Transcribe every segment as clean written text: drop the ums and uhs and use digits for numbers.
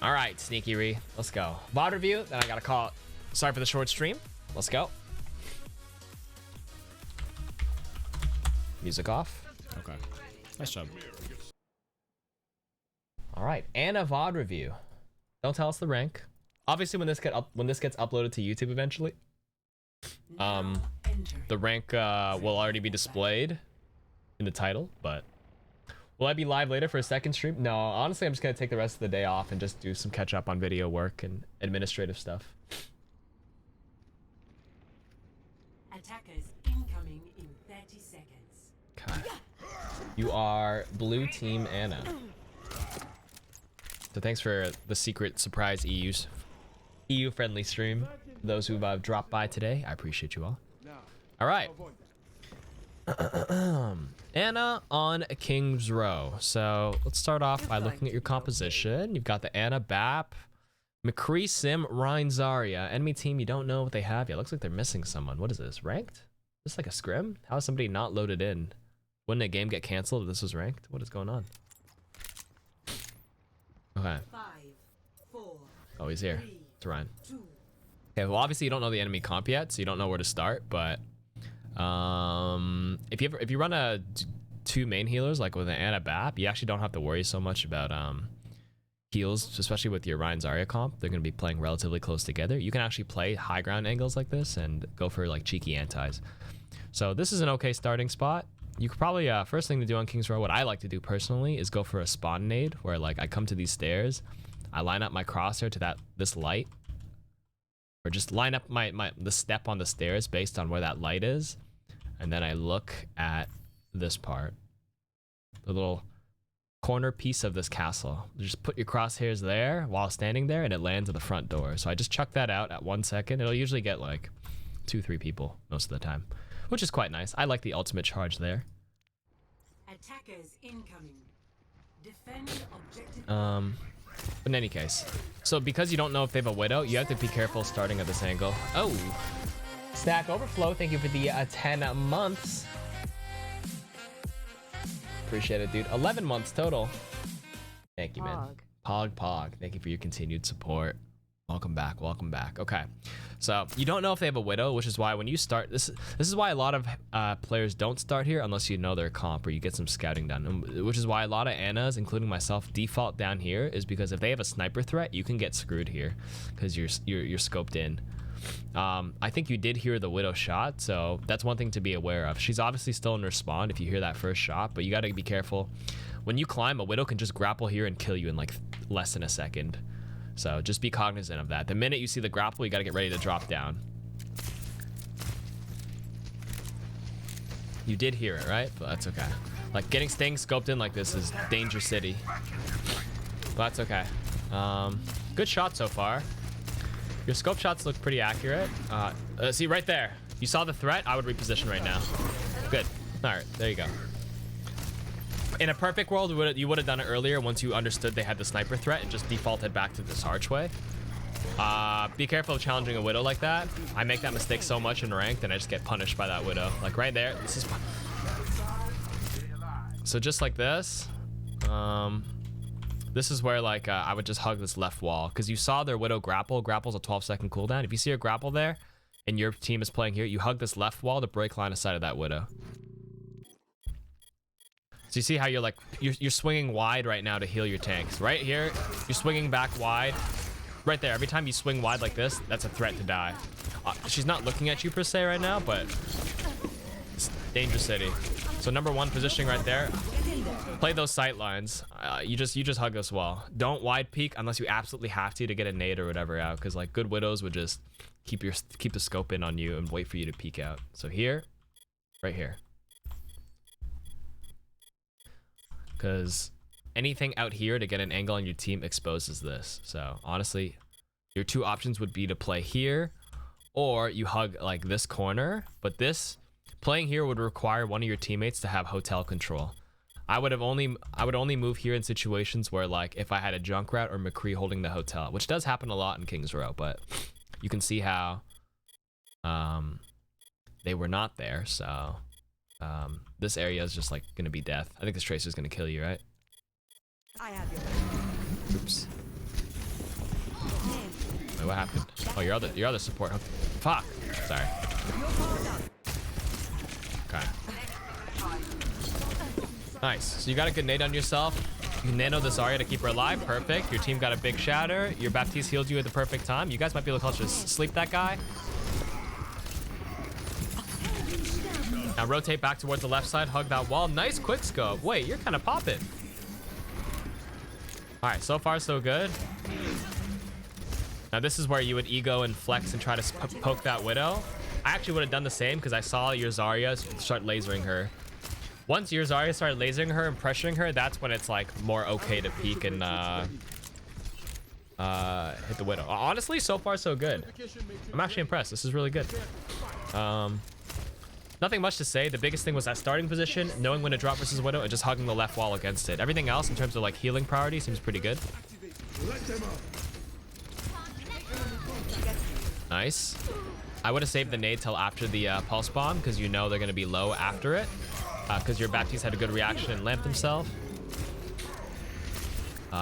All right, sneakyrhi. Let's go. VOD review. Then I gotta call it. Sorry for the short stream. Let's go. Music off. Okay. Nice job. All right, and a VOD review. Don't tell us the rank. Obviously, when this gets uploaded to YouTube eventually, the rank will already be displayed in the title. But will I be live later for a second stream? No, honestly, I'm just gonna take the rest of the day off and just do some catch up on video work and administrative stuff. Attackers incoming in 30 seconds. Okay. You are blue team Anna. So thanks for the secret surprise EU friendly stream. Those who've dropped by today, I appreciate you all. All right. Anna on King's Row. So let's start off by looking at your composition. You've got the Anna Bap, McCree, Sim, Ryan, Zarya. Enemy team, you don't know what they have yet. Looks like they're missing someone. What is this? Ranked? Is this like a scrim? How is somebody not loaded in? Wouldn't a game get canceled if this was ranked? What is going on? Okay. 5, 4, Oh, he's here. 3, It's Ryan. 2. Okay, well, obviously you don't know the enemy comp yet, so you don't know where to start. But if you run a two main healers like with an Anna Bap, you actually don't have to worry so much about heals, especially with your Ryan Zarya comp. They're going to be playing relatively close together. You can actually play high ground angles like this and go for like cheeky antis. So this is an okay starting spot. You could probably first thing to do on King's Row, what I like to do personally, is go for a spawn nade where like I come to these stairs, I line up my crosshair to this light, or just line up the step on the stairs based on where that light is, and then I look at this part, the little corner piece of this castle. Just put your crosshairs there while standing there, and it lands at the front door. So I just chuck that out at 1 second. It'll usually get like 2-3 people most of the time, which is quite nice. I like the ultimate charge there. Attackers incoming. Defend objective. But in any case, so because you don't know if they have a Widow, you have to be careful starting at this angle. Oh, Stack Overflow, thank you for the 10 months. Appreciate it, dude. 11 months total. Thank you, man. Pog. Thank you for your continued support. Welcome back. Okay, so you don't know if they have a Widow, which is why when you start, this is why a lot of players don't start here unless you know their comp or you get some scouting done, which is why a lot of Annas, including myself, default down here, is because if they have a sniper threat, you can get screwed here because you're scoped in. I think you did hear the Widow shot, so that's one thing to be aware of. She's obviously still in her spawn if you hear that first shot, but you got to be careful. When you climb, a Widow can just grapple here and kill you in like less than a second. So just be cognizant of that. The minute you see the grapple, you got to get ready to drop down. You did hear it, right? But that's okay. Like getting Sting scoped in like this is Danger City. But that's okay. Good shot so far. Your scope shots look pretty accurate. See right there. You saw the threat. I would reposition right now. Good. All right, there you go. In a perfect world, you would have done it earlier once you understood they had the sniper threat and just defaulted back to this archway. Be careful of challenging a Widow like that. I make that mistake so much in ranked and I just get punished by that Widow. Like right there. So just like this. This is where like I would just hug this left wall because you saw their Widow grapple. Grapple's a 12-second cooldown. If you see a grapple there and your team is playing here, you hug this left wall to break line of sight of that Widow. So you see how you're swinging wide right now to heal your tanks. Right here, you're swinging back wide. Right there, every time you swing wide like this, that's a threat to die. She's not looking at you per se right now, but it's Danger City. So number one positioning right there. Play those sight lines. You just hug this wall. Don't wide peek unless you absolutely have to get a nade or whatever out, because like good Widows would just keep the scope in on you and wait for you to peek out. So here, right here. Because anything out here to get an angle on your team exposes this. So honestly, your two options would be to play here or you hug like this corner, but this playing here would require one of your teammates to have hotel control. I would only move here in situations where like if I had a Junkrat or McCree holding the hotel, which does happen a lot in King's Row, but you can see how they were not there. So this area is just like gonna be death. I think this Tracer's gonna kill you, right? I have your. Oops. Wait, what happened? Oh, your other support. Fuck. Sorry. Okay. Nice. So you got a good nade on yourself. You nano this Zarya to keep her alive. Perfect. Your team got a big shatter. Your Baptiste healed you at the perfect time. You guys might be able to just sleep that guy. Now rotate back towards the left side. Hug that wall. Nice quick scope. Wait, you're kind of popping. All right, so far so good. Now this is where you would ego and flex and try to poke that Widow. I actually would have done the same because I saw your Zarya start lasering her. Once your Zarya started lasering her and pressuring her, that's when it's like more okay to peek and hit the Widow. Honestly, so far so good. I'm actually impressed. This is really good. Nothing much to say. The biggest thing was that starting position, knowing when to drop versus Widow, and just hugging the left wall against it. Everything else in terms of like healing priority seems pretty good. Nice. I would have saved the nade till after the pulse bomb because you know they're going to be low after it. Because your Baptiste had a good reaction and lamped himself.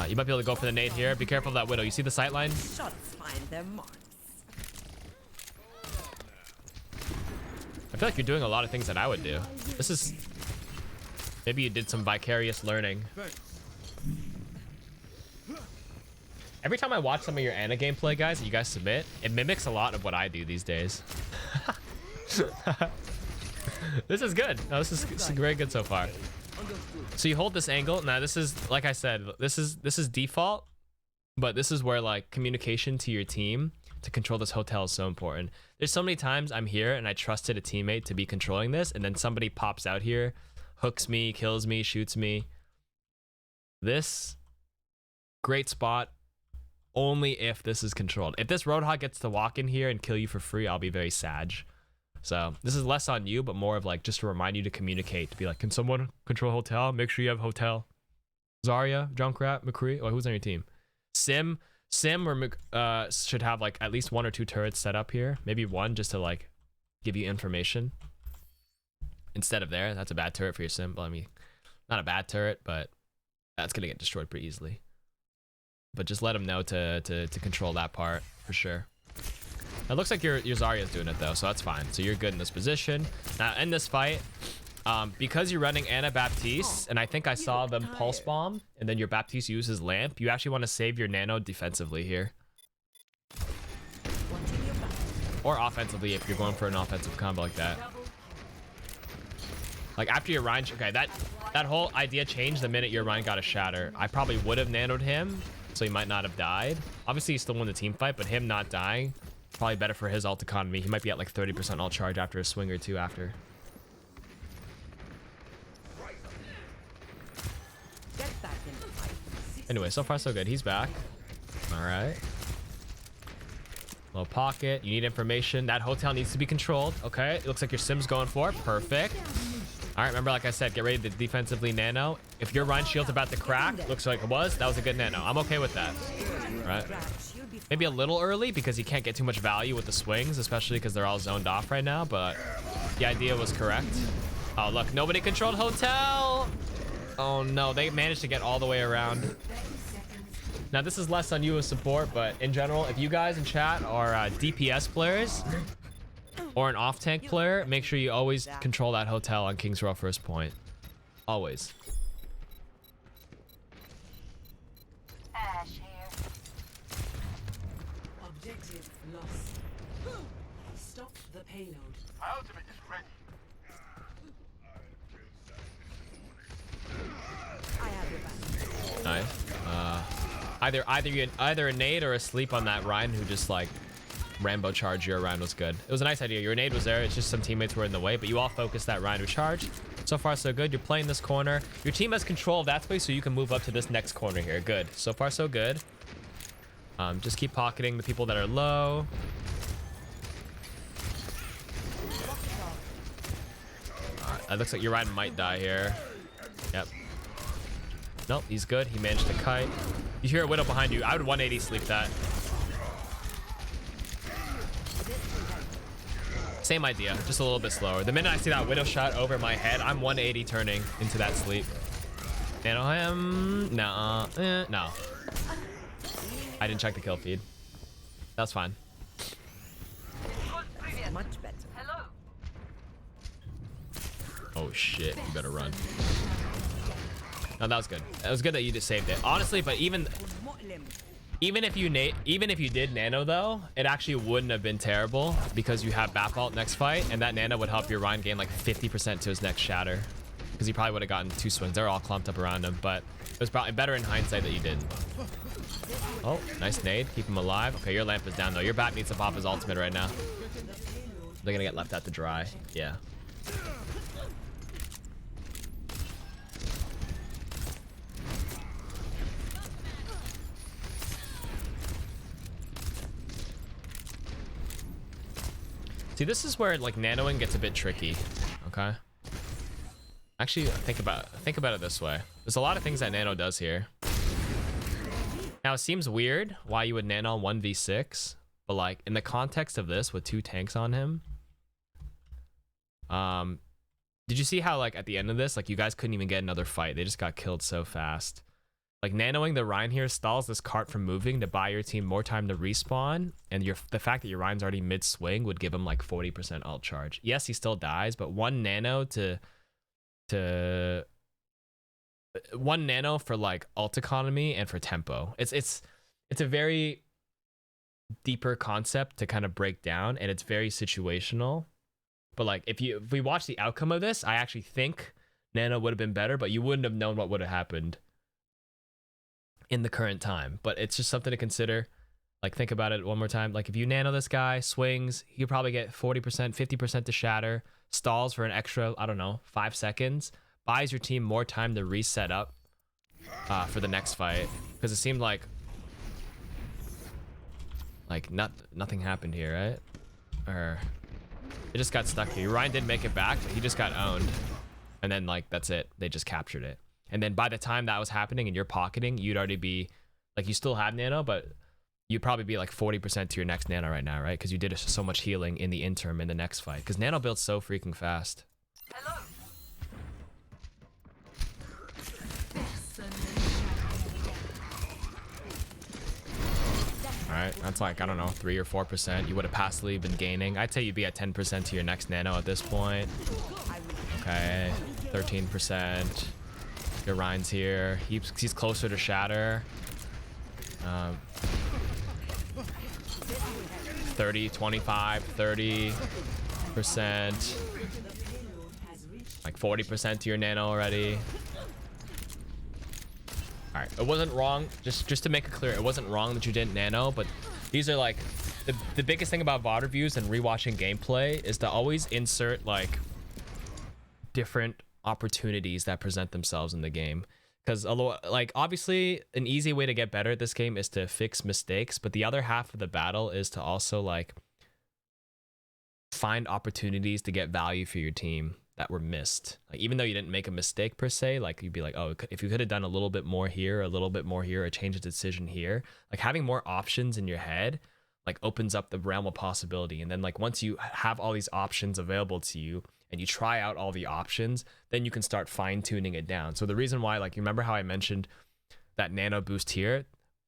You might be able to go for the nade here. Be careful of that Widow. You see the sight line? I feel like you're doing a lot of things that I would do. This is... Maybe you did some vicarious learning. Every time I watch some of your Ana gameplay, guys, that you guys submit, it mimics a lot of what I do these days. This is good. No, this is very good so far. So you hold this angle. Now this is, like I said, this is default, but this is where like communication to your team to control this hotel is so important. There's so many times I'm here and I trusted a teammate to be controlling this, and then somebody pops out here, hooks me, kills me, shoots me. This great spot only if this is controlled. If this Roadhog gets to walk in here and kill you for free, I'll be very sad. So this is less on you, but more of like just to remind you to communicate, to be like, can someone control hotel? Make sure you have hotel. Zarya, Junkrat, McCree. Oh, who's on your team? Sim or should have like at least 1 or 2 turrets set up here. Maybe 1 just to like give you information instead of there. That's a bad turret for your Sim. Well, I mean, not a bad turret, but that's gonna get destroyed pretty easily. But just let them know to control that part for sure. It looks like your Zarya is doing it though, so that's fine. So you're good in this position. Now in this fight, because you're running Ana Baptiste, and I think I saw them pulse bomb, and then your Baptiste uses lamp, you actually want to save your nano defensively here. Or offensively if you're going for an offensive combo like that. Like after your Ryan, okay, that whole idea changed the minute your Ryan got a shatter. I probably would have nanoed him, so he might not have died. Obviously he still won the team fight, but him not dying, probably better for his ult economy. He might be at like 30% ult charge after a swing or 2 after. Anyway, so far so good. He's back. All right. Low pocket. You need information. That hotel needs to be controlled. Okay. It looks like your Sim's going for it. Perfect. All right. Remember, like I said, get ready to defensively nano. If your Ryan shield's about to crack, looks like it was. That was a good nano. I'm okay with that. All right. Maybe a little early because you can't get too much value with the swings, especially because they're all zoned off right now. But the idea was correct. Oh, look. Nobody controlled hotel. Oh, no. They managed to get all the way around. Now, this is less on you as support, but in general, if you guys in chat are DPS players or an off-tank player, make sure you always control that hotel on King's Row first point. Always. Objective lost. Stop the payload. My ultimate is ready. I have your back. Nice. Either a nade or a sleep on that Ryan who just like Rambo charge your Ryan was good. It was a nice idea. Your nade was there. It's just some teammates were in the way, but you all focused that Ryan to charge. So far so good. You're playing this corner. Your team has control of that space, so you can move up to this next corner here. Good. So far so good. Just keep pocketing the people that are low. It looks like your Ryan might die here. Yep. Nope, he's good. He managed to kite. You hear a Widow behind you. I would 180 sleep that. Same idea, just a little bit slower. The minute I see that Widow shot over my head, I'm 180 turning into that sleep. Nano him. No. No. I didn't check the kill feed. That's fine. Much better. Oh shit, you better run. No, that was good. It was good that you just saved it. Honestly, but even if you did nano though, it actually wouldn't have been terrible because you have BAP ult next fight, and that nano would help your Ryan gain like 50% to his next shatter. Because he probably would have gotten 2 swings. They're all clumped up around him, but it was probably better in hindsight that you didn't. Oh, nice nade. Keep him alive. Okay, your lamp is down though. Your BAP needs to pop his ultimate right now. They're gonna get left out to dry. Yeah. See, this is where like nanoing gets a bit tricky. Okay. Actually, think about it this way. There's a lot of things that nano does here. Now it seems weird why you would nano 1v6, but like in the context of this with 2 tanks on him, did you see how like at the end of this, like you guys couldn't even get another fight? They just got killed so fast. Like nanoing the Ryan here stalls this cart from moving to buy your team more time to respawn, and the fact that your Ryan's already mid swing would give him like 40% ult charge. Yes, he still dies, but 1 nano one nano for like ult economy and for tempo. It's a very deeper concept to kind of break down, and it's very situational. But like if we watch the outcome of this, I actually think nano would have been better, but you wouldn't have known what would have happened in the current time. But it's just something to consider. Like think about it one more time. Like if you nano this guy, swings, he'll probably get 40%, 50% to shatter, stalls for an extra, I don't know, 5 seconds, buys your team more time to reset up for the next fight. Because it seemed like nothing happened here, right? Or it just got stuck here. Ryan didn't make it back, but he just got owned. And then like that's it. They just captured it. And then by the time that was happening and you're pocketing, you'd already be like, you still have nano, but you'd probably be like 40% to your next nano right now, right? Because you did so much healing in the interim in the next fight. Because nano builds so freaking fast. Hello. All right, that's like, I don't know, 3 or 4%. You would have passively been gaining. I'd say you'd be at 10% to your next nano at this point. Okay, 13%. Your Ryan's here. He's closer to shatter. 30, 25, 30%. Like 40% to your nano already. All right, it wasn't wrong. Just to make it clear, it wasn't wrong that you didn't nano, but these are like the biggest thing about VOD reviews and rewatching gameplay is to always insert like different opportunities that present themselves in the game. Because like obviously an easy way to get better at this game is to fix mistakes, but the other half of the battle is to also like find opportunities to get value for your team that were missed. Like even though you didn't make a mistake per se, like you'd be like, oh, if you could have done a little bit more here, a little bit more here, or change a decision here, like having more options in your head like opens up the realm of possibility. And then like once you have all these options available to you and you try out all the options, then you can start fine tuning it down. So the reason why, like, you remember how I mentioned that nano boost here?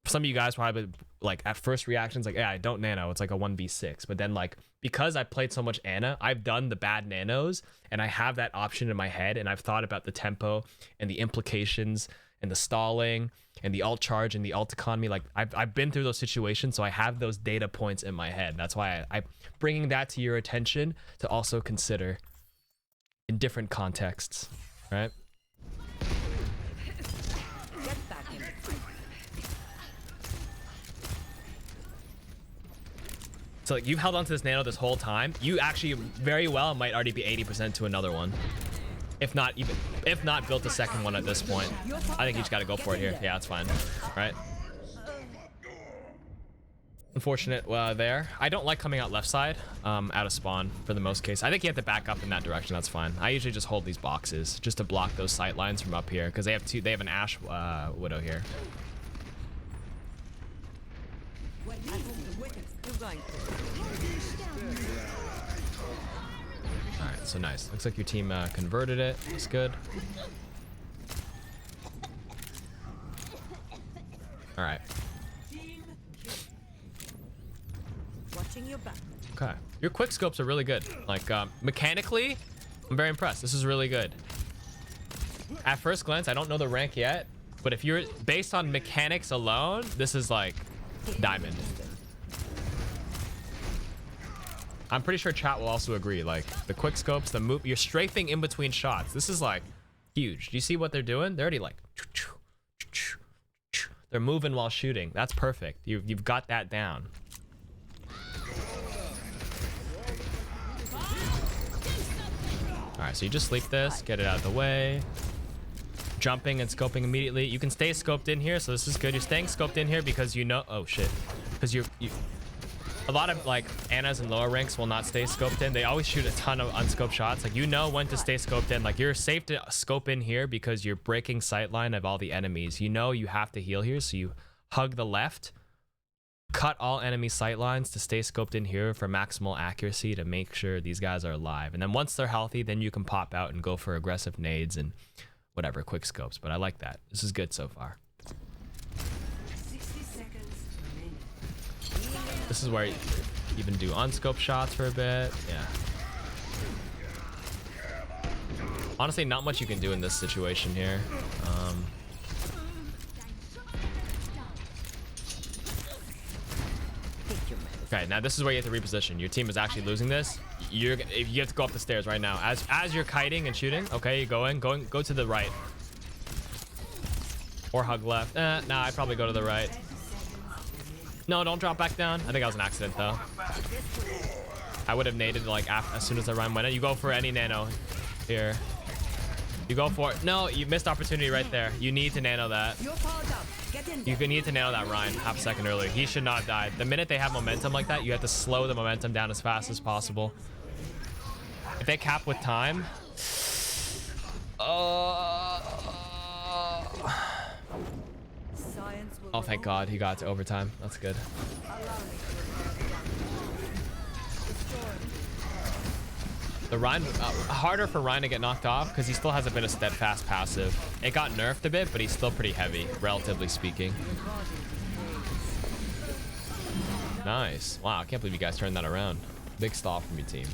Some of you guys probably like at first reactions like, yeah, I don't nano, it's like a 1v6. But then like, because I played so much Ana, I've done the bad nanos and I have that option in my head, and I've thought about the tempo and the implications and the stalling and the ult charge and the ult economy. Like I've been through those situations, so I have those data points in my head. That's why I'm bringing that to your attention to also consider in different contexts, right? Get back in the fight. So like you've held onto this nano this whole time. You actually very well might already be 80% to another one. If not built a second one at this point. I think you just got to go for it here. Yeah, that's fine. Right? Unfortunate there. I don't like coming out left side out of spawn for the most case. I think you have to back up in that direction. That's fine. I usually just hold these boxes just to block those sight lines from up here because they have an Ash Widow here. Alright, so nice. Looks like your team converted it. That's good. Alright. your back. Okay. Your quick scopes are really good. Like, mechanically, I'm very impressed. This is really good. At first glance, I don't know the rank yet, but if you're based on mechanics alone, this is like diamond. I'm pretty sure chat will also agree. Like the quick scopes, the move, you're strafing in between shots. This is like huge. Do you see what they're doing? They're already like, they're moving while shooting. That's perfect. You've got that down. All right, so you just sleep this, get it out of the way. Jumping and scoping immediately. You can stay scoped in here, so this is good. You're staying scoped in here because you know, oh shit, because you a lot of like Annas and lower ranks will not stay scoped in. They always shoot a ton of unscoped shots. Like you know when to stay scoped in. Like you're safe to scope in here because you're breaking sight line of all the enemies. You know you have to heal here, so you hug the left, cut all enemy sight lines to stay scoped in here for maximal accuracy to make sure these guys are alive. And then once they're healthy, then you can pop out and go for aggressive nades and whatever, quick scopes. But I like that. This is good so far. 60 seconds remaining. This is where you even do unscope shots for a bit. Yeah. Honestly, not much you can do in this situation here. Okay, now this is where you have to reposition. Your team is actually losing this. You have to go up the stairs right now. As you're kiting and shooting. Okay, you're go to the right. Or hug left. Nah, I'd probably go to the right. No, don't drop back down. I think that was an accident though. I would have naded like as soon as the rhyme went in. You go for any nano here. You go for it. No, you missed opportunity right there. You need to nano that. You need to nail that Ryan half a second earlier. He should not die. The minute they have momentum like that, you have to slow the momentum down as fast as possible. If they cap with time. Oh, thank God he got to overtime. That's good. The Ryan, harder for Ryan to get knocked off because he still has a bit of steadfast passive. It got nerfed a bit, but he's still pretty heavy, relatively speaking. Nice. Wow, I can't believe you guys turned that around. Big stall from your team.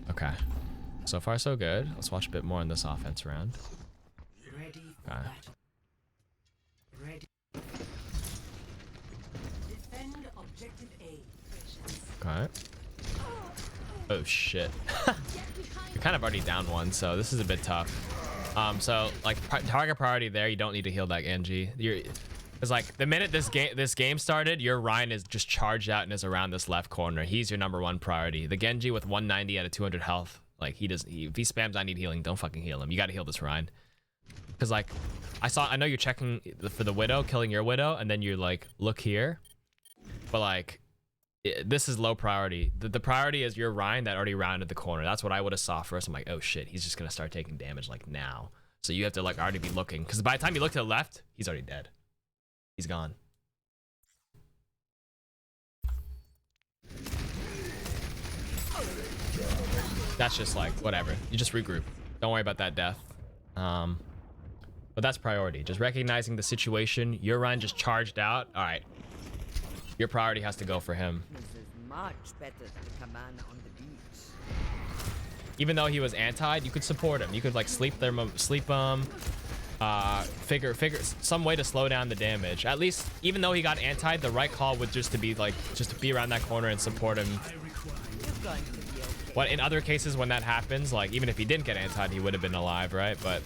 Okay. So far, so good. Let's watch a bit more in this offense round. Okay. Okay. Oh shit. You're kind of already down one, so this is a bit tough. So like target priority there, you don't need to heal that Genji. It's like the minute this game started, your Ryan is just charged out and is around this left corner. He's your #1 priority. The Genji with 190 out of 200 health, like if he spams I need healing, don't fucking heal him. You got to heal this Ryan. Because like I know you're checking for the Widow, killing your Widow, and then you like look here, but like this is low priority. The priority is your Ryan that already rounded the corner. That's what I would have saw first. I'm like, oh shit, he's just gonna start taking damage like now. So you have to like already be looking, because by the time you look to the left, he's already dead. He's gone. That's just like whatever. You just regroup. Don't worry about that death. But that's priority. Just recognizing the situation. Your Ryan just charged out. All right. Your priority has to go for him. This is much better than the command on the beach. Even though he was antied, you could support him. You could like sleep him, figure some way to slow down the damage. At least, even though he got antied, the right call would just to be around that corner and support him. What in other cases when that happens, like even if he didn't get antied, he would have been alive, right? But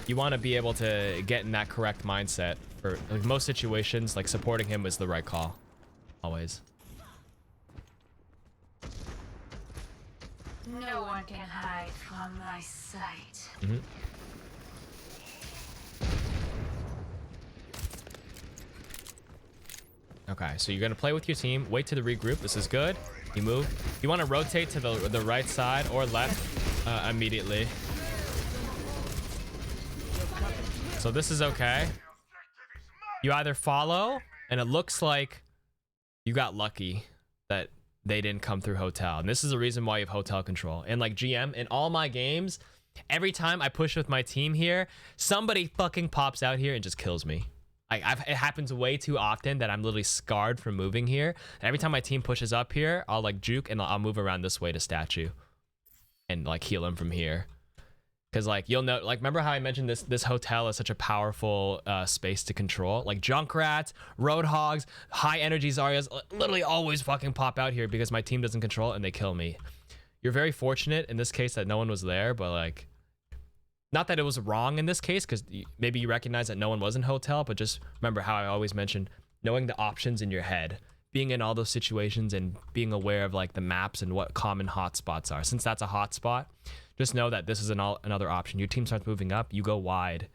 you want to be able to get in that correct mindset. For like, most situations, like supporting him was the right call, always. No one can hide from my sight. Okay, so you're gonna play with your team. Wait to the regroup. This is good. You move. You want to rotate to the right side or left immediately. So this is okay. You either follow, and it looks like you got lucky that they didn't come through hotel. And this is the reason why you have hotel control. And like GM, in all my games, every time I push with my team here, somebody fucking pops out here and just kills me. Like it happens way too often that I'm literally scarred from moving here. And every time my team pushes up here, I'll like juke and I'll move around this way to statue and like heal him from here. Cause like you'll know, like remember how I mentioned this hotel is such a powerful space to control. Like Junkrats, Roadhogs, high energy Zaryas literally always fucking pop out here because my team doesn't control it and they kill me. You're very fortunate in this case that no one was there, but like, not that it was wrong in this case, because maybe you recognize that no one was in hotel, but just remember how I always mentioned knowing the options in your head, being in all those situations and being aware of like the maps and what common hotspots are. Since that's a hotspot, just know that this is another option. Your team starts moving up, you go wide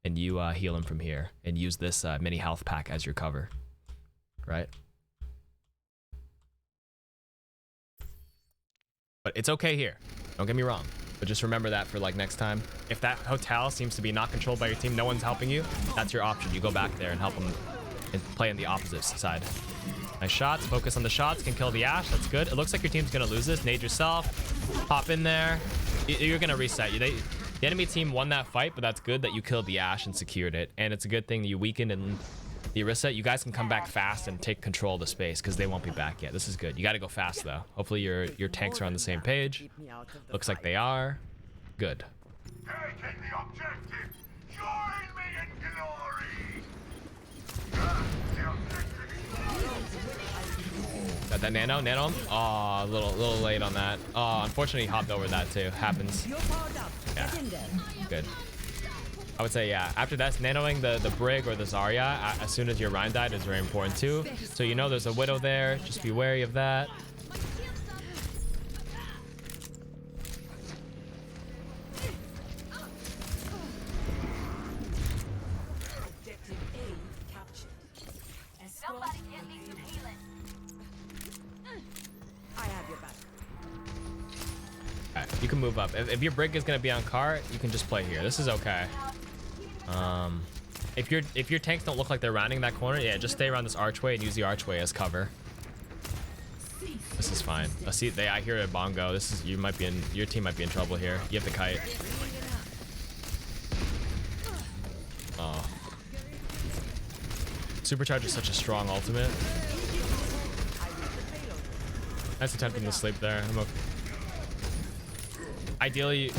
and you heal them from here and use this mini health pack as your cover, right? But it's okay here, don't get me wrong. But just remember that for like next time. If that hotel seems to be not controlled by your team, no one's helping you, that's your option. You go back there and help them and play on the opposite side. Nice shots. Focus on the shots. Can kill the Ashe. That's good. It looks like your team's going to lose this. Nade yourself. Pop in there. You're going to reset. The enemy team won that fight, but that's good that you killed the Ashe and secured it. And it's a good thing that you weakened and the Orisa. You guys can come back fast and take control of the space because they won't be back yet. This is good. You got to go fast, though. Hopefully your tanks are on the same page. Looks like they are. Good. Taking the objective. Join me in glory. Got that nano? Nano? Oh, a little late on that. Oh, unfortunately, he hopped over that too. Happens. Yeah. Good. I would say, yeah. After that, nanoing the Brig or the Zarya as soon as your Rein died is very important too. So you know there's a Widow there. Just be wary of that. Somebody get me some healing. I have your back. Alright, you can move up. If your Brig is gonna be on cart, you can just play here. This is okay. If your tanks don't look like they're rounding that corner, yeah, just stay around this archway and use the archway as cover. This is fine. I hear a bongo. Your team might be in trouble here. You have the kite. Oh. Supercharge is such a strong ultimate. Nice attempting to sleep there. I'm okay. Ideally,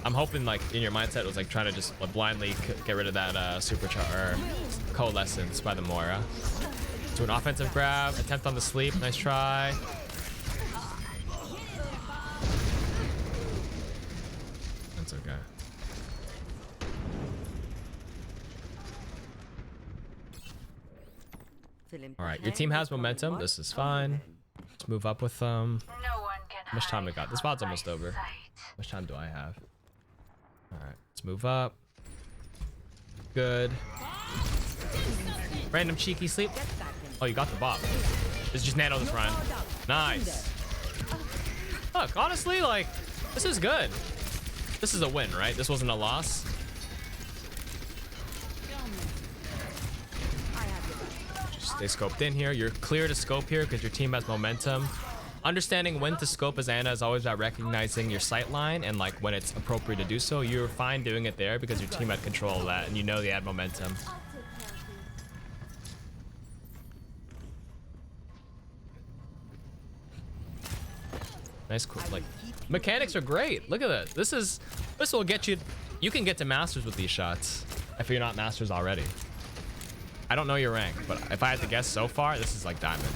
I'm hoping like in your mindset it was like trying to just blindly get rid of that supercharge or coalescence by the Moira. Do an offensive grab, attempt on the sleep. Nice try. That's okay. All right, your team has momentum. This is fine. Let's move up with them. No one can How much time we got? This VOD's from almost my over. sight. How much time do I have? All right, let's move up. Good. Random cheeky sleep. Oh, you got the bop. It's just nano this run. Nice. Look, honestly, like, this is good. This is a win, right? This wasn't a loss. Just stay scoped in here. You're clear to scope here because your team has momentum. Understanding when to scope as Ana is always about recognizing your sight line and like when it's appropriate to do so. You're fine doing it there because your team had control of that and you know they had momentum. Nice, cool. Like, mechanics are great. Look at that. This will get you. You can get to masters with these shots if you're not masters already. I don't know your rank, but if I had to guess so far, this is like diamond.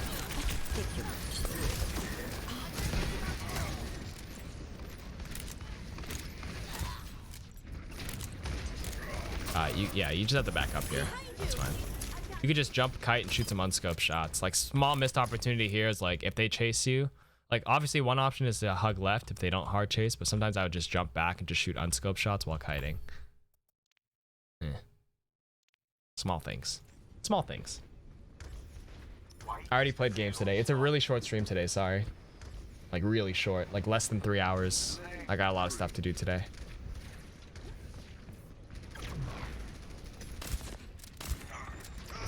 You just have to back up here. That's fine. You could just jump kite and shoot some unscoped shots. Like small missed opportunity here is like if they chase you. Like obviously one option is to hug left if they don't hard chase, but sometimes I would just jump back and just shoot unscoped shots while kiting. Small things. Small things. I already played games today. It's a really short stream today, sorry. Like really short, like less than 3 hours. I got a lot of stuff to do today.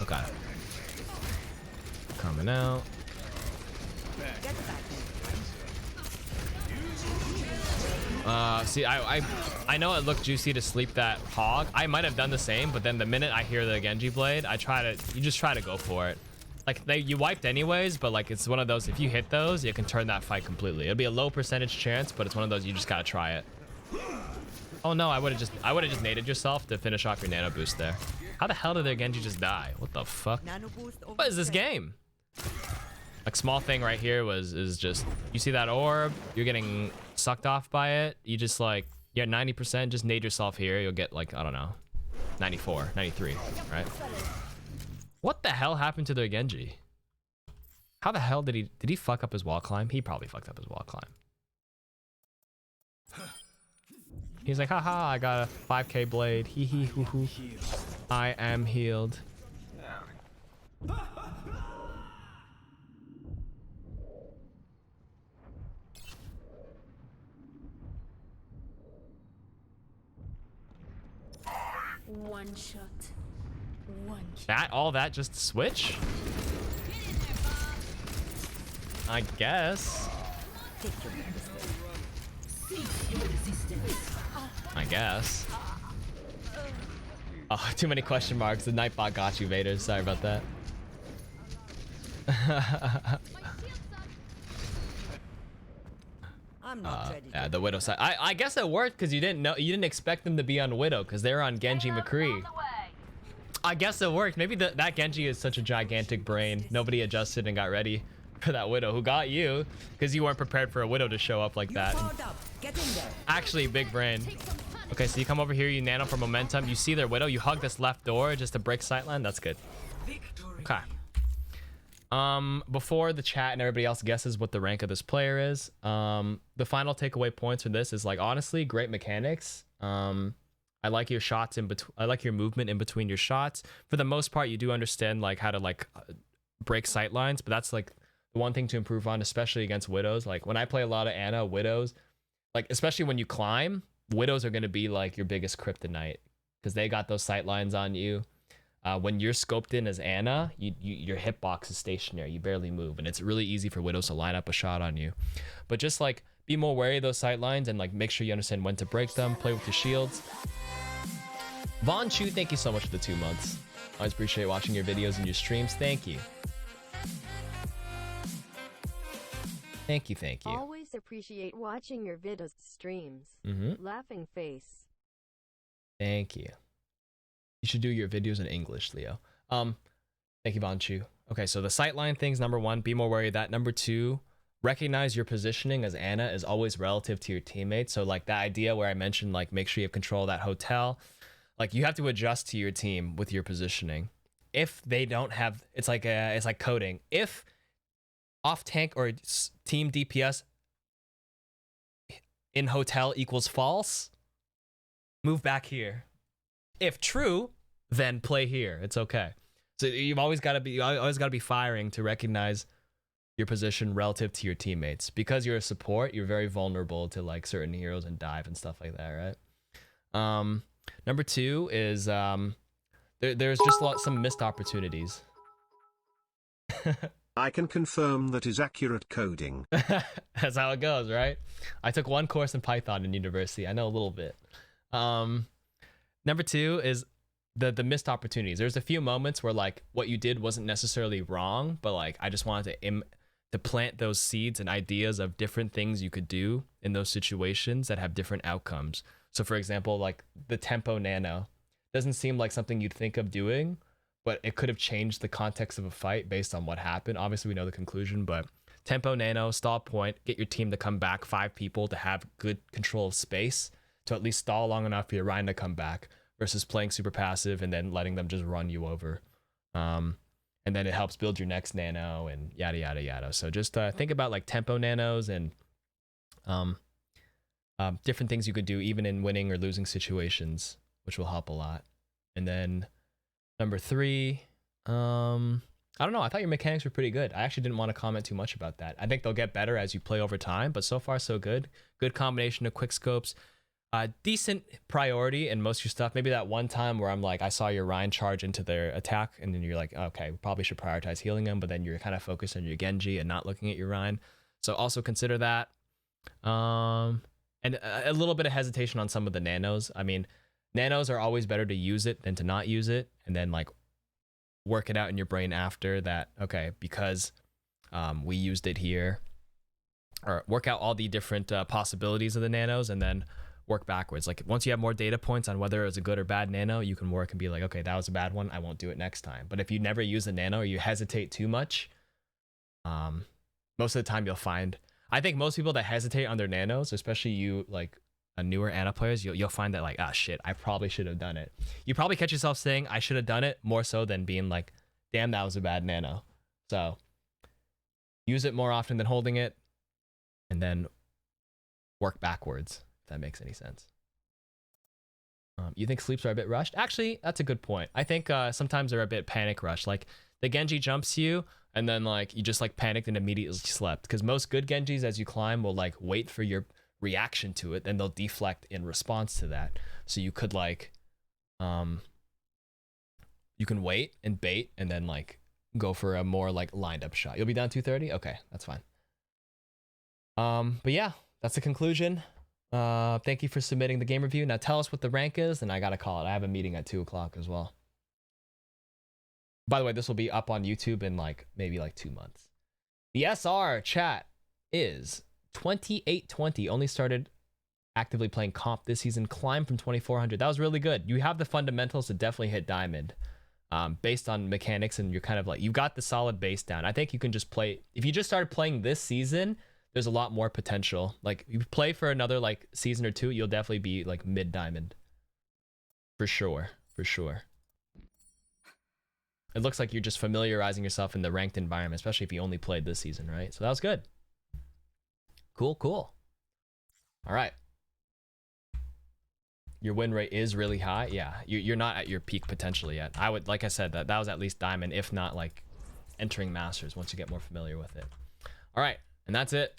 Okay. Coming out. See, I know it looked juicy to sleep that hog. I might have done the same, but then the minute I hear the Genji blade, you just try to go for it. Like you wiped anyways, but like it's one of those, if you hit those, you can turn that fight completely. It'll be a low percentage chance, but it's one of those you just gotta try it. Oh no, I would have just naded yourself to finish off your nano boost there. How the hell did their Genji just die? What the fuck? Nano boost over What is this game? Like small thing right here is just, you see that orb, you're getting sucked off by it. You just like, you're at 90%, just nade yourself here. You'll get like, I don't know, 94, 93, right? What the hell happened to their Genji? How the hell did he fuck up his wall climb? He probably fucked up his wall climb. He's like, haha, I got a 5k blade. Hee hee hoo hoo. I am healed. One shot. One shot. That all that just to switch? I guess. I guess. Oh, too many question marks. The Nightbot got you, Vader. Sorry about that. I'm not ready. Yeah, the Widow side. I guess it worked because you didn't expect them to be on Widow because they're on Genji McCree. On the way. I guess it worked. Maybe that Genji is such a gigantic brain. Nobody adjusted and got ready for that Widow who got you because you weren't prepared for a Widow to show up like that. Powered up. Get in there. Actually, big brain. Okay, so you come over here, you nano for momentum. You see their Widow, you hug this left door just to break sightline. That's good. Okay. Before the chat and everybody else guesses what the rank of this player is, the final takeaway points for this is like, honestly, great mechanics. I like your shots in between. I like your movement in between your shots. For the most part, you do understand like how to like break sight lines, but that's like the one thing to improve on, especially against Widows. Like when I play a lot of Ana, Widows, like especially when you climb, Widows are going to be like your biggest kryptonite because they got those sight lines on you. When you're scoped in as Ana, your hitbox is stationary. You barely move, and it's really easy for Widows to line up a shot on you. But just like be more wary of those sight lines and like make sure you understand when to break them. Play with your shields. Von Chu, thank you so much for the 2 months. Always appreciate watching your videos and your streams. Thank you. Thank you. Always appreciate watching your videos streams. Laughing face. Thank you. You should do your videos in English, Leo. Thank you, Von Chu. Okay, so the sightline things, number 1, be more wary of that. Number 2, recognize your positioning as Ana is always relative to your teammates. So like that idea where I mentioned like make sure you have control of that hotel. Like you have to adjust to your team with your positioning. If they don't have, it's like coding. If off tank or team DPS in hotel equals false, move back here. If true, then play here. It's okay. So you've always got to be firing to recognize your position relative to your teammates. Because you're a support, you're very vulnerable to like certain heroes and dive and stuff like that, right? Number 2 is there's just some missed opportunities. I can confirm that is accurate coding. That's how it goes, right? I took 1 course in Python in university. I know a little bit. Number 2 is the missed opportunities. There's a few moments where like what you did wasn't necessarily wrong, but like I just wanted to plant those seeds and ideas of different things you could do in those situations that have different outcomes. So for example, like the tempo nano doesn't seem like something you'd think of doing, but it could have changed the context of a fight based on what happened. Obviously we know the conclusion, but tempo nano, stall point, get your team to come back, 5 people to have good control of space to at least stall long enough for your Rhine to come back versus playing super passive and then letting them just run you over. And then it helps build your next nano and yada, yada, yada. So just think about like tempo nanos and different things you could do even in winning or losing situations, which will help a lot. And then number 3, I don't know. I thought your mechanics were pretty good. I actually didn't want to comment too much about that. I think they'll get better as you play over time, but so far so good. Good combination of quick scopes. Decent priority in most of your stuff. Maybe that one time where I'm like, I saw your Rhine charge into their attack, and then you're like, okay, we probably should prioritize healing them, but then you're kind of focused on your Genji and not looking at your Rhine. So also consider that. And and a little bit of hesitation on some of the nanos. I mean, nanos are always better to use it than to not use it, and then like work it out in your brain after that. Okay, because we used it here, or work out all the different possibilities of the nanos, and then work backwards. Like once you have more data points on whether it was a good or bad nano, you can work and be like, okay, that was a bad one, I won't do it next time. But if you never use a nano or you hesitate too much, most of the time you'll find, I think most people that hesitate on their nanos, especially you like newer ana players, you'll find that like, ah shit, I probably should have done it. You probably catch yourself saying I should have done it more so than being like, damn, that was a bad nano. So use it more often than holding it, and then work backwards, if that makes any sense. You think sleeps are a bit rushed? Actually, that's a good point. I think sometimes they're a bit panic rushed. Like the Genji jumps you, and then like you just like panicked and immediately slept. Because most good Genjis, as you climb, will like wait for your reaction to it, then they'll deflect in response to that. So you could like, you can wait and bait, and then like go for a more like lined up shot. You'll be down 230. Okay, that's fine. But yeah, that's the conclusion. Thank you for submitting the game review. Now tell us what the rank is, and I gotta call it. I have a meeting at 2 o'clock as well. By the way, this will be up on YouTube in like maybe like 2 months. The SR chat is 2820. Only started actively playing comp this season. Climbed from 2400. That was really good. You have the fundamentals to definitely hit diamond. Based on mechanics, and you're kind of like, you've got the solid base down. I think you can just play, if you just started playing this season, there's a lot more potential. Like you play for another like season or two, you'll definitely be like mid diamond. For sure. It looks like you're just familiarizing yourself in the ranked environment, especially if you only played this season, right? So that was good. Cool. All right. Your win rate is really high. Yeah, you're not at your peak potential yet. I would, like I said, that was at least diamond, if not like entering masters once you get more familiar with it. All right, and that's it.